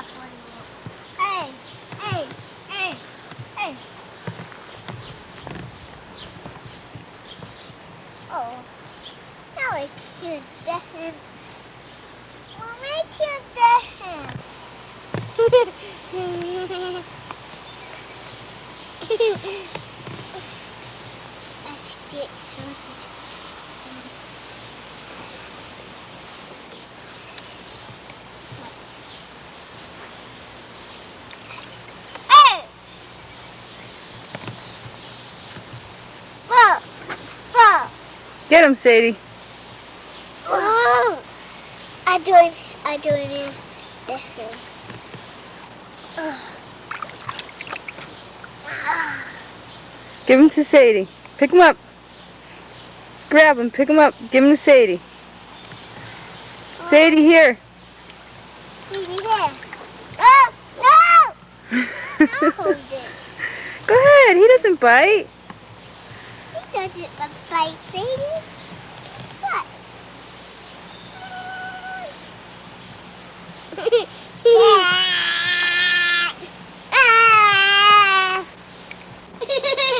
up on you. Hey, hey, hey, hey. Oh, now I can't get him. Well, I can't get him. Let's get something. Hey! Whoa! Whoa! Get him, Sadie. Whoa! I'm doing it this way. Give him to Sadie. Pick him up. Grab him, pick him up. Give him to Sadie. Sadie, here. See here. Oh, no! I'll hold it. Go ahead. He doesn't bite. He doesn't bite, Sadie. What?